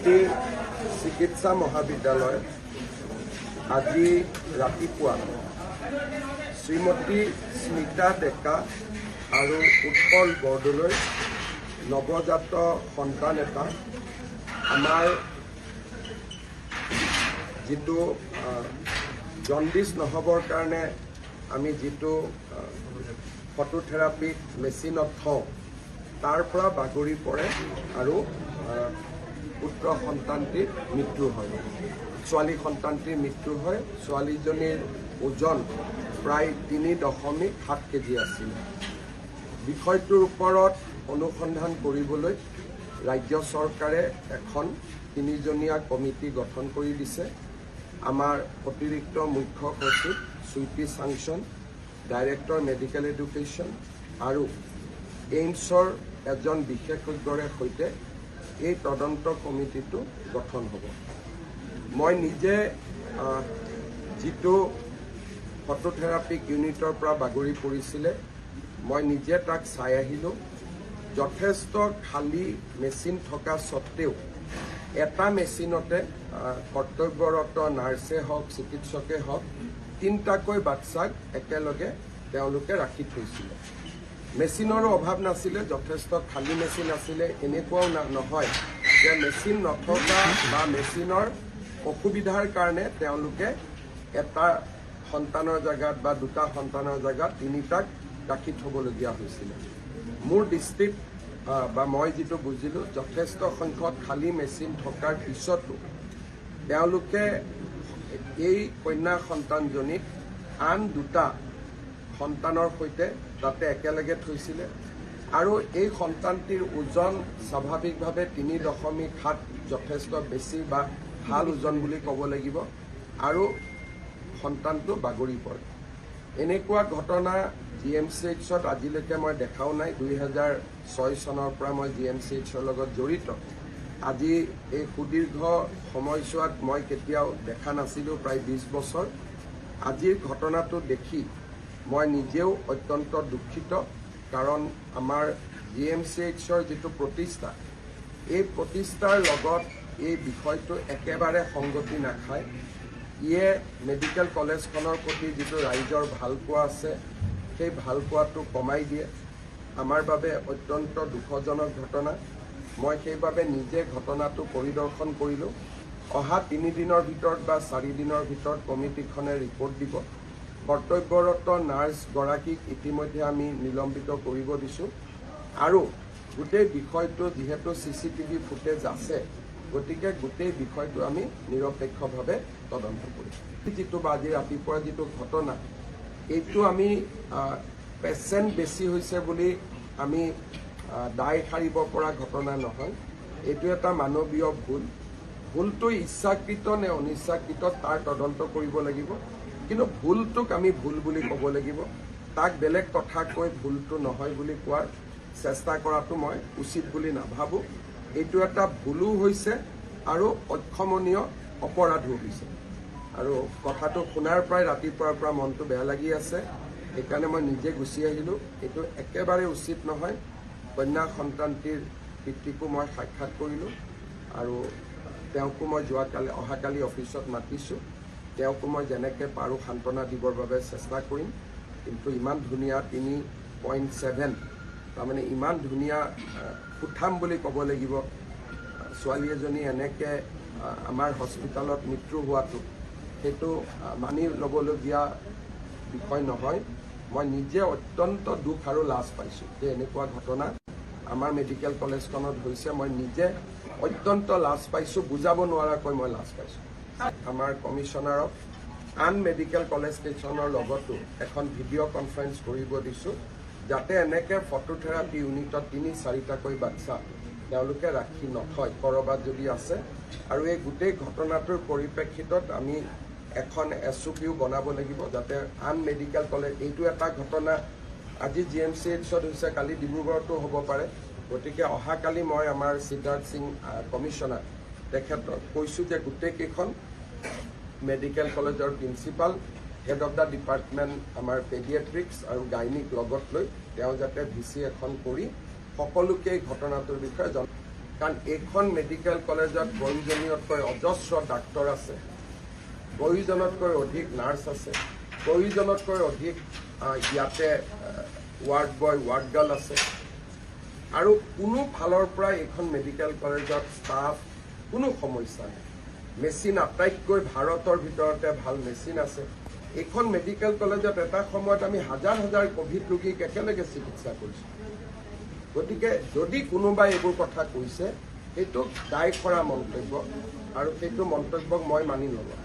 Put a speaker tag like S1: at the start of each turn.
S1: গুৱাহাটী চিকিৎসা মহাবিদ্যালয় আজি ৰাতিপুৱা শ্ৰীমতী স্মিতা ডেকা আৰু উৎপল বৰদলৈ নৱজাত সন্তান এটা আমাৰ যিটো জণ্ডিছ নহবৰ কাৰণে আমি যিটো ফটোথেৰাপি মেচিনত থওঁ তাৰ পৰা বাগৰি পৰে আৰু পুত্ৰ সন্তানটিৰ মৃত্যু হয়, ছোৱালী সন্তানটিৰ মৃত্যু হয়। ছোৱালীজনীৰ ওজন প্ৰায় 3.7 কেজি আছিল। বিষয়টোৰ ওপৰত অনুসন্ধান কৰিবলৈ ৰাজ্য চৰকাৰে এখন 3জনীয়া কমিটি গঠন কৰি দিছে। আমাৰ অতিৰিক্ত মুখ্য সচিব সুইটি চাংচন, ডাইৰেক্টৰ মেডিকেল এডুকেশ্যন আৰু এইমছৰ এজন বিশেষজ্ঞৰে সৈতে এই তদন্ত কমিটিটো গঠন হ'ব। মই নিজে যিটো ফটোথেৰাপিক ইউনিটৰ পৰা বাগৰি পৰিছিলে মই নিজে তাক চাই আহিলোঁ। যথেষ্ট খালী মেচিন থকা স্বত্তেও এটা মেচিনতে কৰ্তব্যৰত নাৰ্ছে হওক চিকিৎসকে হওক 3টাকৈ বাচ্চাক একেলগে তেওঁলোকে ৰাখি থৈছিলে। মেচিনৰো অভাৱ নাছিলে, যথেষ্ট খালী মেচিন আছিলে। এনেকুৱাও নহয় যে মেচিন নথকা বা মেচিনৰ অসুবিধাৰ কাৰণে তেওঁলোকে এটা সন্তানৰ জেগাত বা 2টা সন্তানৰ জেগাত 3টাক ৰাখি থ'বলগীয়া হৈছিলে। মোৰ দৃষ্টিত বা মই যিটো বুজিলোঁ, যথেষ্ট সংখ্যক খালী মেচিন থকাৰ পিছতো তেওঁলোকে এই কন্যা সন্তানজনীক আন 2টা সন্তানৰ সৈতে তাতে একেলগে থৈছিলে আৰু এই সন্তানটিৰ ওজন স্বাভাৱিকভাৱে 3.7 যথেষ্ট বেছি বা ভাল ওজন বুলি ক'ব লাগিব আৰু সন্তানটো বাগৰি পৰে। এনেকুৱা ঘটনা GMCHত আজিলৈকে মই দেখাও নাই। 2006 চনৰ পৰা মই GMCHৰ লগত জড়িত। আজি এই সুদীৰ্ঘ সময়ছোৱাত মই কেতিয়াও দেখা নাছিলোঁ, প্ৰায় 20 বছৰ। আজিৰ ঘটনাটো দেখি মই নিজেও অত্যন্ত দুখিত, কাৰণ আমাৰ GMCHৰ যিটো প্ৰতিষ্ঠা, এই প্ৰতিষ্ঠাৰ লগত এই বিষয়টো একেবাৰে সংগতি নাখায়। ইয়ে মেডিকেল কলেজখনৰ প্ৰতি যিটো ৰাইজৰ ভালপোৱা আছে সেই ভালপোৱাটো কমাই দিয়ে। আমাৰ বাবে অত্যন্ত দুখজনক ঘটনা। মই সেইবাবে নিজে ঘটনাটো পৰিদৰ্শন কৰিলোঁ। অহা 3 দিনৰ ভিতৰত বা 4 দিনৰ ভিতৰত কমিটিখনে ৰিপৰ্ট দিব। কৰ্তব্যৰত নাৰ্ছগৰাকীক ইতিমধ্যে আমি নিলম্বিত কৰিব দিছোঁ আৰু গোটেই বিষয়টো যিহেতু CCTV ফুটেজ আছে, গতিকে গোটেই বিষয়টো আমি নিৰপেক্ষভাৱে তদন্ত কৰিম। যিটো বা আজি ৰাতিপুৱা যিটো ঘটনা, এইটো আমি পেচেণ্ট বেছি হৈছে বুলি আমি দায় সাৰিব পৰা ঘটনা নহয়। এইটো এটা মানৱীয় ভুল। ভুলটো ইচ্ছাকৃত নে অনিচ্ছাকৃত তাৰ তদন্ত কৰিব লাগিব, কিন্তু ভুলটোক আমি ভুল বুলি ক'ব লাগিব। তাক বেলেগ কথা কৈ ভুলটো নহয় বুলি কোৱাৰ চেষ্টা কৰাটো মই উচিত বুলি নাভাবোঁ। এইটো এটা ভুলো হৈছে আৰু অক্ষমনীয় অপৰাধো হৈছে। আৰু কথাটো শুনাৰ পৰাই ৰাতিপুৱাৰ পৰা মনটো বেয়া লাগি আছে। সেইকাৰণে মই নিজে গুচি আহিলোঁ। এইটো একেবাৰে উচিত নহয়। কন্যা সন্তানটিৰ পিতৃকো মই সাক্ষাৎ কৰিলোঁ আৰু তেওঁকো মই অহাকালি অফিচত মাতিছোঁ। তেওঁকো মই যেনেকৈ পাৰোঁ সান্তনা দিবৰ বাবে চেষ্টা কৰিম। কিন্তু ইমান ধুনীয়া 3.7, তাৰমানে ইমান ধুনীয়া সুঠাম বুলি ক'ব লাগিব, ছোৱালী এজনী এনেকৈ আমাৰ হস্পিটেলত মৃত্যু হোৱাটো সেইটো মানি ল'বলগীয়া বিষয় নহয়। মই নিজে অত্যন্ত দুখ আৰু লাজ পাইছোঁ যে এনেকুৱা ঘটনা আমাৰ মেডিকেল কলেজখনত হৈছে। মই নিজে অত্যন্ত লাজ পাইছোঁ, বুজাব নোৱাৰাকৈ মই লাজ পাইছোঁ। আমাৰ কমিশ্যনাৰক আন মেডিকেল কলেজ কেইখনৰ লগতো এখন ভিডিঅ' কনফাৰেন্স কৰিব দিছোঁ, যাতে এনেকৈ ফটোথেৰাপি ইউনিটত 3-4টাকৈ বাচ্চা তেওঁলোকে ৰাখি নথয়, ক'ৰবাত যদি আছে। আৰু এই গোটেই ঘটনাটোৰ পৰিপ্ৰেক্ষিতত আমি এখন SOPও বনাব লাগিব, যাতে আন মেডিকেল কলেজ, এইটো এটা ঘটনা আজি GMCHত হৈছে, কালি ডিব্ৰুগড়তো হ'ব পাৰে। গতিকে অহাকালি মই আমাৰ সিদ্ধাৰ্থ সিং কমিশ্যনাৰ তেখেতক কৈছোঁ যে গোটেইকেইখন মেডিকেল কলেজৰ principal, head of the department আমাৰ পেডিয়াট্ৰিক্স আৰু গাইনিক লগত লৈ তেওঁ যাতে VC এখন কৰি সকলোকে ঘটনাটোৰ বিষয়ে কাৰণ এইখন মেডিকেল কলেজত প্ৰয়োজনীয়তকৈ অজস্ৰ ডাক্তৰ আছে, প্ৰয়োজনতকৈ অধিক নাৰ্ছ আছে, প্ৰয়োজনতকৈ অধিক ইয়াতে ৱাৰ্ড বয় ৱাৰ্ড গাৰ্ল আছে, আৰু কোনো ফালৰ পৰা এইখন মেডিকেল কলেজত ষ্টাফ কোনো সমস্যা নাই। মেচিন আটাইতকৈ ভাৰতৰ ভিতৰতে ভাল মেচিন আছে। এইখন মেডিকেল কলেজত এটা সময়ত আমি হাজাৰ হাজাৰ কোভিড ৰোগীক একেলগে চিকিৎসা কৰিছোঁ। গতিকে যদি কোনোবাই এইবোৰ কথা কৈছে, সেইটো দায় কৰা মন্তব্য, আৰু সেইটো মন্তব্যক মই মানি নলওঁ।